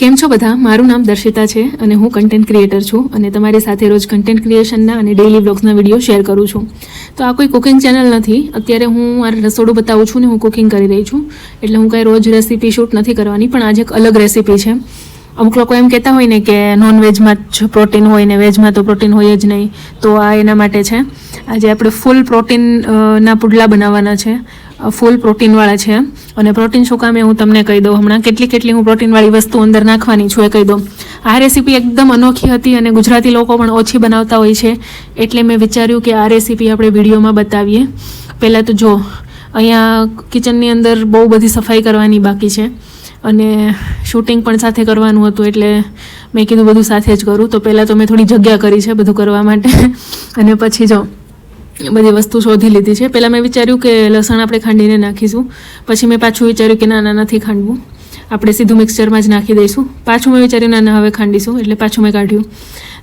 કેમ છો બધા? મારું નામ દર્શિતા છે અને હું કન્ટેન્ટ ક્રિએટર છું અને તમારી સાથે રોજ કન્ટેન્ટ ક્રિએશનના અને ડેઇલી બ્લોગ્સના વિડીયો શેર કરું છું. તો આ કોઈ કુકિંગ ચેનલ નથી. અત્યારે હું મારું રસોડું બતાવું છું ને હું કુકિંગ કરી રહી છું, એટલે હું કાંઈ રોજ રેસીપી શૂટ નથી કરવાની, પણ આજે એક અલગ રેસીપી છે. અમુક લોકો એમ કહેતા હોય ને કે નોનવેજમાં જ પ્રોટીન હોય ને વેજમાં તો પ્રોટીન હોય જ નહીં, તો આ એના માટે છે. આજે આપણે ફૂલ પ્રોટીનના પુડલા બનાવવાના છે, ફૂલ પ્રોટીનવાળા છે. અને પ્રોટીન શું કામ એ હું તમને કહી દઉં હમણાં. કેટલી હું પ્રોટીનવાળી વસ્તુ અંદર નાખવાની છું એ કહી દઉં. આ રેસીપી એકદમ અનોખી હતી અને ગુજરાતી લોકો પણ ઓછી બનાવતા હોય છે, એટલે મેં વિચાર્યું કે આ રેસીપી આપણે વિડીયોમાં બતાવીએ. પહેલાં તો જો અહીંયા કિચનની અંદર બહુ બધી સફાઈ કરવાની બાકી છે અને શૂટિંગ પણ સાથે કરવાનું હતું, એટલે મેં કીધું બધું સાથે જ કરું. તો પહેલાં તો મેં થોડી જગ્યા કરી છે બધું કરવા માટે અને પછી જો બધી વસ્તુ શોધી લીધી છે. પહેલાં મેં વિચાર્યું કે લસણ આપણે ખાંડીને નાખીશું, પછી મેં પાછું વિચાર્યું કે ના નથી ખાંડવું, આપણે સીધું મિક્સચરમાં જ નાખી દઈશું. પાછું મેં વિચાર્યું ના હવે ખાંડીશું, એટલે પાછું મેં કાઢ્યું.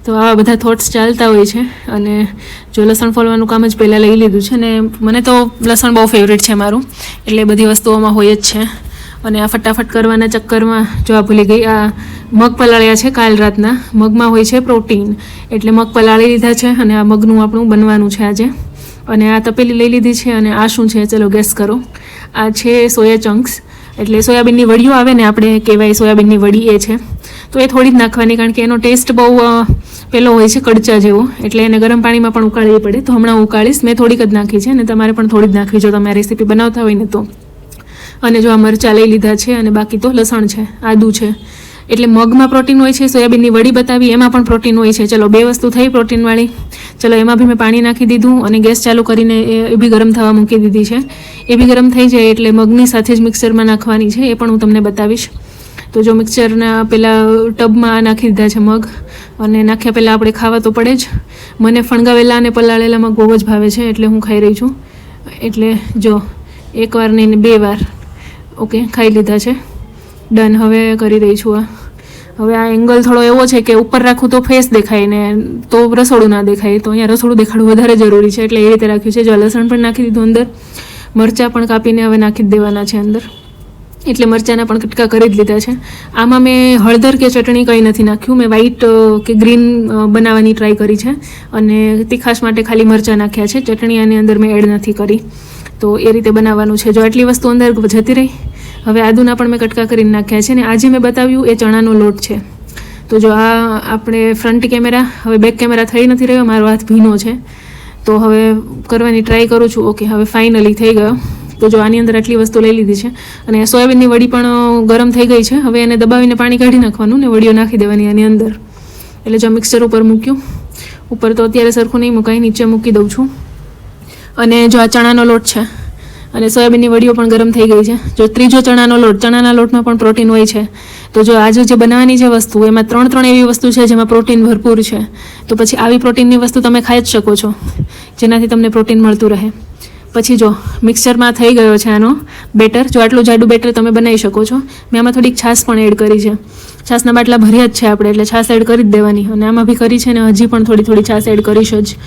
તો આવા બધા થોટ્સ ચાલતા હોય છે. અને જો લસણ ફોલવાનું કામ જ પહેલાં લઈ લીધું છે ને મને તો લસણ બહુ ફેવરેટ છે મારું, એટલે બધી વસ્તુઓમાં હોય જ છે. અને આ ફટાફટ કરવાના ચક્કરમાં જો આ ભૂલી ગઈ, આ મગ પલાળ્યા છે કાલ રાતના. મગમાં હોય છે પ્રોટીન, એટલે મગ પલાળી લીધા છે અને આ મગનું આપણું બનવાનું છે આજે. અને આ તપેલી લઈ લીધી છે અને આ શું છે ચલો ગેસ કરો. આ છે સોયા ચંક્સ, એટલે સોયાબીનની વડીઓ આવે ને આપણે કહેવાય સોયાબીનની વડી, એ છે. તો એ થોડી જ નાખવાની, કારણ કે એનો ટેસ્ટ બહુ પેલો હોય છે કડચા જેવો, એટલે એને ગરમ પાણીમાં પણ ઉકાળવી પડે. તો હમણાં ઉકાળીશ. મેં થોડીક જ નાખી છે અને તમારે પણ થોડી જ નાખવી જો તમે આ રેસીપી બનાવતા હોય ને તો. અને જો આ મરચાં લઈ લીધા છે અને બાકી તો લસણ છે, આદું છે. એટલે મગમાં પ્રોટીન હોય છે, સોયાબીનની વડી બતાવી એમાં પણ પ્રોટીન હોય છે. ચલો 2 વસ્તુ થઈ પ્રોટીનવાળી. ચલો એમાં બી મેં પાણી નાખી દીધું અને ગેસ ચાલુ કરીને એ બી ગરમ થવા મૂકી દીધી છે. એ બી ગરમ થઈ જાય એટલે મગની સાથે જ મિક્સરમાં નાખવાની છે, એ પણ હું તમને બતાવીશ. તો જો મિક્સરના પહેલાં ટબમાં નાખી દીધા છે મગ, અને નાખ્યા પહેલાં આપણે ખાવા તો પડે જ. મને ફણગાવેલા અને પલાળેલા મગ બહુ જ ભાવે છે, એટલે હું ખાઈ રહી છું. એટલે જો 1 વાર નહીં 2 વાર ઓકે ખાઈ લીધા છે. ડન. હવે કરી રહી છું આ. હવે આ એંગલ થોડો એવો છે કે ઉપર રાખું તો ફેસ દેખાય ને તો રસોડું ના દેખાય, તો અહીંયા રસોડું દેખાડવું વધારે જરૂરી છે, એટલે એ રીતે રાખ્યું છે. જો લસણ પણ નાખી દીધું અંદર, મરચાં પણ કાપીને હવે નાખી જ દેવાના છે અંદર, એટલે મરચાંના પણ કટકા કરી જ લીધા છે. આમાં મેં હળદર કે ચટણી કંઈ નથી નાખ્યું. મેં વ્હાઈટ કે ગ્રીન બનાવવાની ટ્રાય કરી છે અને તીખાશ માટે ખાલી મરચાં નાખ્યા છે. ચટણી આની અંદર મેં એડ નથી કરી. તો એ રીતે બનાવવાનું છે. જો આટલી વસ્તુ અંદર જતી રહી. હવે આદુના પણ મેં કટકા કરીને નાખ્યા છે. ને આજે મેં બતાવ્યું એ ચણાનો લોટ છે. તો જો આ આપણે ફ્રન્ટ કેમેરા, હવે બેક કેમેરા થઈ નથી રહ્યો, મારો હાથ ભીનો છે, તો હવે કરવાની ટ્રાય કરું છું. ઓકે હવે ફાઇનલી થઈ ગયો. તો જો આની અંદર આટલી વસ્તુ લઈ લીધી છે અને સોયાબીનની વડી પણ ગરમ થઈ ગઈ છે. હવે એને દબાવીને પાણી કાઢી નાખવાનું ને વડીઓ નાખી દેવાની આની અંદર. એટલે જો મિક્સર ઉપર મૂક્યું, ઉપર તો અત્યારે સરખું નહીં મુકાય, નીચે મૂકી દઉં છું. અને જો આ ચણાનો લોટ છે અને સોયાબીનની વડીઓ પણ ગરમ થઈ ગઈ છે. જો ત્રીજો ચણાનો લોટ, ચણાના લોટમાં પણ પ્રોટીન હોય છે. તો જો આજે જે બનાવવાની છે વસ્તુ, એમાં 3 એવી વસ્તુ છે જેમાં પ્રોટીન ભરપૂર છે. તો પછી આવી પ્રોટીનની વસ્તુ તમે ખાઈ જ શકો છો, જેનાથી તમને પ્રોટીન મળતું રહે. પછી જો મિક્સરમાં થઈ ગયો છે આનો બેટર. જો આટલું જાડું બેટર તમે બનાવી શકો છો. મેં આમાં થોડીક છાશ પણ એડ કરી છે. છાશના બાટલા ભર્યા જ છે આપણે, એટલે છાશ એડ કરી જ દેવાની. અને આમાં બી કરી છે ને હજી પણ થોડી છાશ એડ કરીશ જ.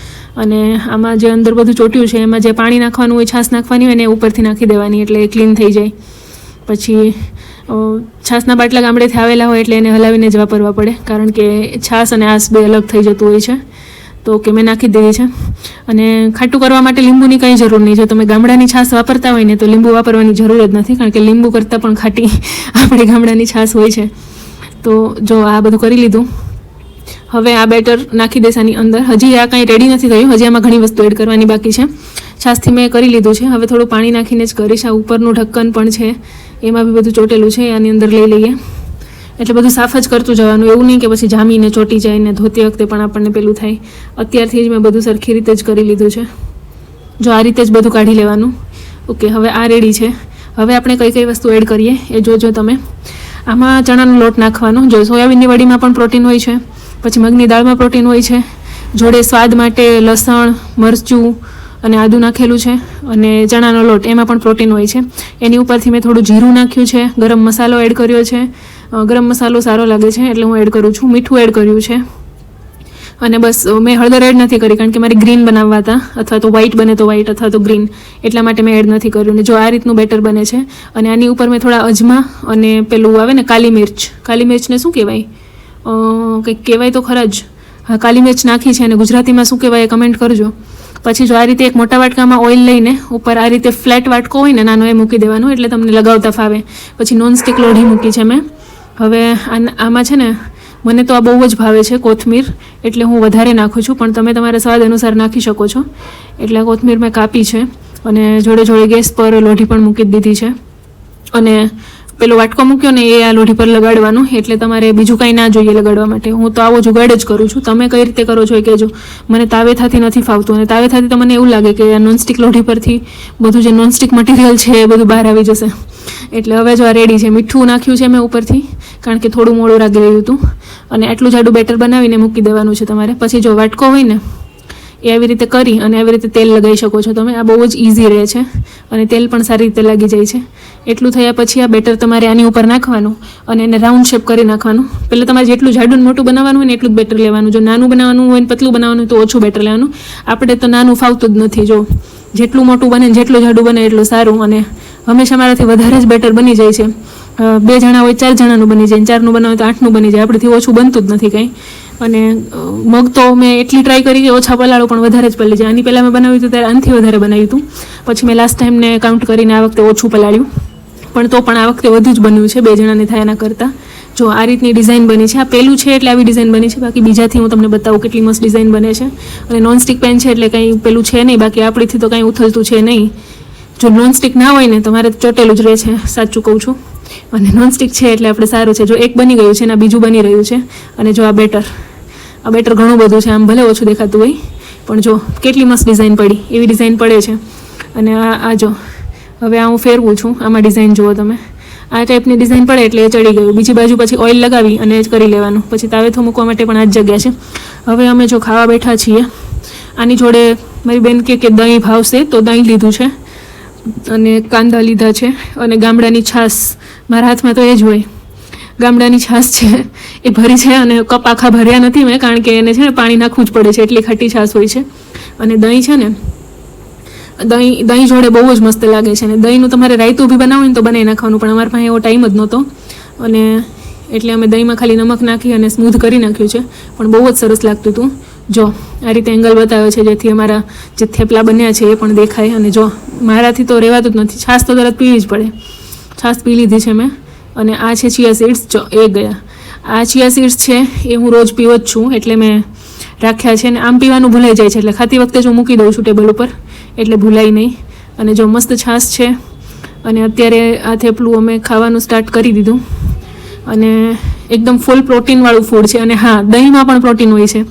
અને આમાં જે અંદર બધું ચોટ્યું છે એમાં જે પાણી નાખવાનું હોય, છાશ નાખવાની હોય ને એ ઉપરથી નાખી દેવાની, એટલે એ ક્લીન થઈ જાય. પછી છાશના બાટલા ગામડેથી આવેલા હોય એટલે એને હલાવીને જ વાપરવા પડે, કારણ કે છાશ અને આસ બે અલગ થઈ જતું હોય છે. તો કે મેં નાખી દીધી છે. અને ખાટું કરવા માટે લીંબુની કંઈ જરૂર નહીં. જો તમે ગામડાની છાશ વાપરતા હોય ને તો લીંબુ વાપરવાની જરૂર જ નથી, કારણ કે લીંબુ કરતાં પણ ખાટી આપણે ગામડાની છાશ હોય છે. તો જો આ બધું કરી લીધું. હવે આ બેટર નાખી દઈશ આની અંદર. હજી આ કાંઈ રેડી નથી થયું, હજી આમાં ઘણી વસ્તુ એડ કરવાની બાકી છે. છાશથી મેં કરી લીધું છે. હવે થોડું પાણી નાખીને જ કરીશ. આ ઉપરનું ઢક્કન પણ છે, એમાં બી બધું ચોટેલું છે, આની અંદર લઈ લઈએ. એટલે બધું સાફ જ કરતું જવાનું, એવું નહીં કે પછી જામીને ચોટી જાય ને ધોતી વખતે પણ આપણને પેલું થાય. અત્યારથી જ મેં બધું સરખી રીતે જ કરી લીધું છે. જો આ રીતે જ બધું કાઢી લેવાનું. ઓકે હવે આ રેડી છે. હવે આપણે કઈ વસ્તુ એડ કરીએ એ જોજો તમે. આમાં ચણાનો લોટ નાખવાનો. જો સોયાબીનની વડીમાં પણ પ્રોટીન હોય છે, પછી મગની દાળમાં પ્રોટીન હોય છે. જોડે સ્વાદ માટે લસણ, મરચું અને આદું નાખેલું છે. અને ચણાનો લોટ એમાં પણ પ્રોટીન હોય છે. એની ઉપરથી મેં થોડું જીરું નાખ્યું છે, ગરમ મસાલો એડ કર્યો છે. ગરમ મસાલો સારો લાગે છે એટલે હું એડ કરું છું. મીઠું એડ કર્યું છે. અને બસ મેં હળદર એડ નથી કરી કારણ કે મારે ગ્રીન બનાવવા હતા, અથવા તો વ્હાઈટ બને તો વ્હાઈટ અથવા તો ગ્રીન, એટલા માટે મેં એડ નથી કર્યું. ને જો આ રીતનું બેટર બને છે. અને આની ઉપર મેં થોડા અજમા અને પેલું આવે ને કાલી મિર્ચને શું કહેવાય, કંઈક કહેવાય તો ખરા જ, હા કાલી મિર્ચ નાખી છે. અને ગુજરાતીમાં શું કહેવાય એ કમેન્ટ કરજો. પછી જો આ રીતે એક મોટા વાટકામાં ઓઇલ લઈને ઉપર આ રીતે ફ્લેટ વાટકો હોય ને નાનો, એ મૂકી દેવાનો એટલે તમને લગાવતા ફાવે. પછી નોનસ્ટિક લોઢી મૂકી છે મેં. હવે આમાં છે ને મને તો આ બહુ જ ભાવે છે કોથમીર, એટલે હું વધારે નાખું છું, પણ તમે તમારા સ્વાદ અનુસાર નાખી શકો છો. એટલે કોથમીર મેં કાપી છે અને જોડે જોડે ગેસ પર લોઢી પણ મૂકી દીધી છે. અને પેલો વાટકો મૂક્યો ને એ આ લોઢી પર લગાડવાનું, એટલે તમારે બીજું કાંઈ ના જોઈએ લગાડવા માટે. હું તો આવો જુગાડ જ કરું છું. તમે કઈ રીતે કરો છો એ કહેજો. મને તાવેથાથી નથી ફાવતું, અને તાવેથાથી તો મને એવું લાગે કે આ નોનસ્ટિક લોઢી પરથી બધું જે નોનસ્ટિક મટીરિયલ છે એ બધું બહાર આવી જશે. એટલે હવે જો આ રેડી છે. મીઠું નાખ્યું છે મેં ઉપરથી કારણ કે થોડું મોડું લાગી રહ્યું હતું. અને આટલું જાડું બેટર બનાવીને મૂકી દેવાનું છે તમારે. પછી જો વાટકો હોય ને એ આવી રીતે કરી અને આવી રીતે તેલ લગાવી શકો છો તમે. આ બહુ જ ઇઝી રહે છે અને તેલ પણ સારી રીતે લાગી જાય છે. એટલું થયા પછી આ બેટર તમારે આની ઉપર નાખવાનું અને એને રાઉન્ડ શેપ કરી નાખવાનું. પહેલાં તમારે જેટલું જાડું ને મોટું બનાવવાનું હોય ને એટલું જ બેટર લેવાનું. જો નાનું બનાવવાનું હોય ને પતલું બનાવવાનું હોય તો ઓછું બેટર લેવાનું. આપણે તો નાનું ફાવતું જ નથી. જો જેટલું મોટું બને જેટલું જાડું બને એટલું સારું. અને હંમેશા મારાથી વધારે જ બેટર બની જાય છે. 2 જણા હોય 4 જણાનું બની જાય, 4નું બનાવે તો 8નું બની જાય. આપણેથી ઓછું બનતું જ નથી કંઈ. અને મગ તો મેં એટલી ટ્રાય કરી કે ઓછા પલાળો પણ વધારે જ પલળી જાય. આની પહેલાં મેં બનાવ્યું હતું ત્યારે આનાથી વધારે બનાવ્યું હતું. પછી મેં લાસ્ટ ટાઈમને કાઉન્ટ કરીને આ વખતે ઓછું પલાળ્યું, પણ તો પણ આ વખતે વધુ જ બન્યું છે 2 જણાને થાય એના કરતાં. જો આ રીતની ડિઝાઇન બની છે. આ પહેલું છે એટલે આવી ડિઝાઇન બની છે. બાકી બીજાથી હું તમને બતાવું કેટલી મસ્ત ડિઝાઇન બને છે. અને નોનસ્ટિક પેન છે એટલે કંઈ પેલું છે નહીં, બાકી આપણીથી તો કંઈ ઉથલતું છે નહીં. જો નોનસ્ટિક ના હોય ને તમારે ચોટેલું જ રહે છે, સાચું કહું છું. અને નોનસ્ટિક છે એટલે આપણે સારું છે. જો એક બની ગયું છે ને બીજું બની રહ્યું છે. અને જો આ બેટર ઘણું બધું છે. આમ ભલે ઓછું દેખાતું હોય પણ જો કેટલી મસ્ત ડિઝાઇન પડી, એવી ડિઝાઇન પડે છે. અને આ જો હવે આ હું ફેરવું છું, આમાં ડિઝાઇન જુઓ તમે. આ ટાઈપની ડિઝાઇન પડે એટલે એ ચડી ગયું. બીજી બાજુ પછી ઓઇલ લગાવી અને જ કરી લેવાનું. પછી તાવેથો મૂકવા માટે પણ આ જ જગ્યા છે. હવે અમે જો ખાવા બેઠા છીએ. આની જોડે મારી બેન કે દહીં ભાવશે તો દહીં લીધું છે અને કાંદા લીધા છે અને ગામડાની છાશ. મારા હાથમાં તો એ જ હોય, ગામડાની છાશ છે એ ભરી છે. અને કપ આખા ભર્યા નથી મેં, કારણ કે એને છે ને પાણી નાખવું જ પડે છે, એટલી ખાટી છાશ હોય છે. અને દહીં છે ને, દહીં જોડે બહુ જ મસ્ત લાગે છે. અને દહીંનું તમારે રાયતું બી બનાવું ને તો બનાવી નાખવાનું, પણ અમારા પાસે એવો ટાઈમ જ નહોતો. અને એટલે અમે દહીંમાં ખાલી નમક નાખી અને સ્મૂધ કરી નાખ્યું છે, પણ બહુ જ સરસ લાગતું હતું. જો આ રીતે એંગલ બતાવ્યો છે જેથી અમારા જે થેપલા બન્યા છે એ પણ દેખાય. અને જો મારાથી તો રહેવાતું જ નથી, છાશ તો તરત પીવી જ પડે. છાશ પી લીધી છે મેં. અને આ છે ચિયા સીડ્સ. જો એ ગયા. આ ચિયા સીડ્સ છે એ હું રોજ પીવો જ છું, એટલે મેં રાખ્યા છે. ને આમ પીવાનું ભૂલાઈ જાય છે, એટલે ખાતી વખતે જો મૂકી દઉં છું ટેબલ ઉપર એટલે ભૂલાય નહીં. અને જો મસ્ત છાશ છે. અને અત્યારે આ થેપલું અમે ખાવાનું સ્ટાર્ટ કરી દીધું. અને એકદમ ફૂલ પ્રોટીનવાળું ફૂડ છે. અને હા, દહીંમાં પણ પ્રોટીન હોય છે.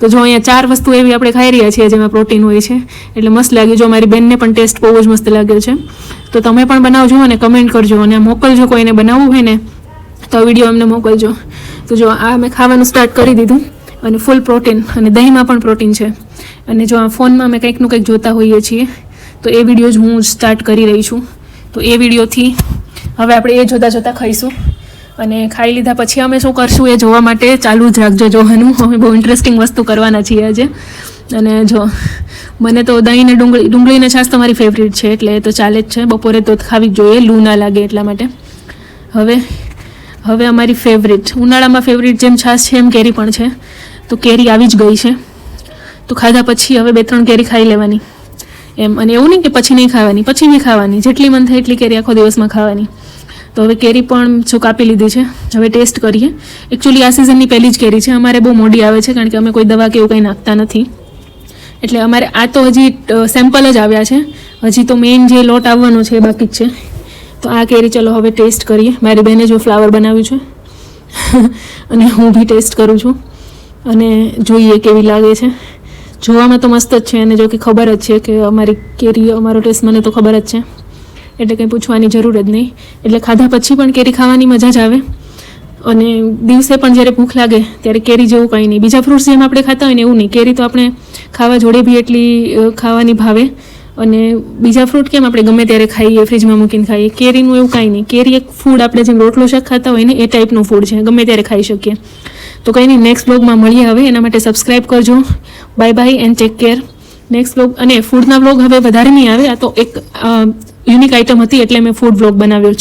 તો જો અહીંયા 4 વસ્તુ એવી આપણે ખાઈ રહ્યા છીએ જેમાં પ્રોટીન હોય છે, એટલે મસ્ત લાગ્યું. જો મારી બેનને પણ ટેસ્ટ બહુ જ મસ્ત લાગ્યો છે. તો તમે પણ બનાવજો અને કમેન્ટ કરજો અને મોકલજો. કોઈને બનાવવું હોય ને તો વિડીયો અમને મોકલજો. તો જો આ મેં ખાવાનું સ્ટાર્ટ કરી દીધું. અને ફૂલ પ્રોટીન, અને દહીંમાં પણ પ્રોટીન છે. અને જો આ ફોનમાં અમે કંઈકનું કંઈક જોતા હોઈએ છીએ તો એ વિડીયો જ હું સ્ટાર્ટ કરી રહી છું. તો એ વિડીયોથી હવે આપણે એ જોતાં ખાઈશું. અને ખાઈ લીધા પછી અમે શું કરશું એ જોવા માટે ચાલુ જ રાખજો જોવાનું. અમે બહુ ઇન્ટરેસ્ટિંગ વસ્તુ કરવાના છીએ આજે. અને જો મને તો દહીં ને ડુંગળીને છાશ તો મારી ફેવરિટ છે, એટલે એ તો ચાલે જ છે. બપોરે તો ખાવી જ જોઈએ, લૂ ના લાગે એટલા માટે. હવે અમારી ફેવરિટ, ઉનાળામાં ફેવરિટ જેમ છાશ છે એમ કેરી પણ છે. તો કેરી આવી જ ગઈ છે. તો ખાધા પછી હવે 2-3 કેરી ખાઈ લેવાની એમ. અને એવું નહીં કે પછી નહીં ખાવાની, પછી બી ખાવાની. જેટલી મન થાય એટલી કેરી આખો દિવસમાં ખાવાની. તો હવે કેરી પણ જો કાપી લીધી છે. હવે ટેસ્ટ કરીએ. એકચ્યુઅલી આ સિઝનની પહેલી જ કેરી છે. અમારે બહુ મોડી આવે છે કારણ કે અમે કોઈ દવા કે એવું કંઈ નાખતા નથી. એટલે અમારે આ તો હજી સેમ્પલ જ આવ્યા છે. હજી તો મેઇન જે લોટ આવવાનો છે એ બાકી જ છે. તો આ કેરી ચલો હવે ટેસ્ટ કરીએ. મારી બહેને જો ફ્લાવર બનાવ્યું છે અને હું બી ટેસ્ટ કરું છું અને જોઈએ કેવી લાગે છે. જોવામાં તો મસ્ત જ છે. અને જો કે ખબર જ છે કે અમારી કેરી, અમારો ટેસ્ટ મને તો ખબર જ છે, એટલે કંઈ પૂછવાની જરૂર જ નહીં. એટલે ખાધા પછી પણ કેરી ખાવાની મજા જ આવે. અને દિવસે પણ જ્યારે ભૂખ લાગે ત્યારે કેરી જેવું કંઈ નહીં. બીજા ફ્રૂટ્સ જેમ આપણે ખાતા હોય ને એવું નહીં. કેરી તો આપણે ખાવા જોડે બી એટલી ખાવાની ભાવે. અને બીજા ફ્રૂટ કેમ આપણે ગમે ત્યારે ખાઈએ, ફ્રીજમાં મૂકીને ખાઈએ, કેરીનું એવું કાંઈ નહીં. કેરી એક ફૂડ આપણે જેમ રોટલો શાક ખાતા હોય ને એ ટાઈપનું ફૂડ છે, ગમે ત્યારે ખાઈ શકીએ. તો કંઈ નહીં, નેક્સ્ટ બ્લોગમાં મળીએ હવે. એના માટે સબસ્ક્રાઈબ કરજો. Bye bye and take care. Next blog, અને ફૂડના બ્લોગ હવે વધારે નહીં આવે. આ તો એક યુનિક આઇટમ હતી એટલે મેં ફૂડ બ્લોગ બનાવ્યો છે.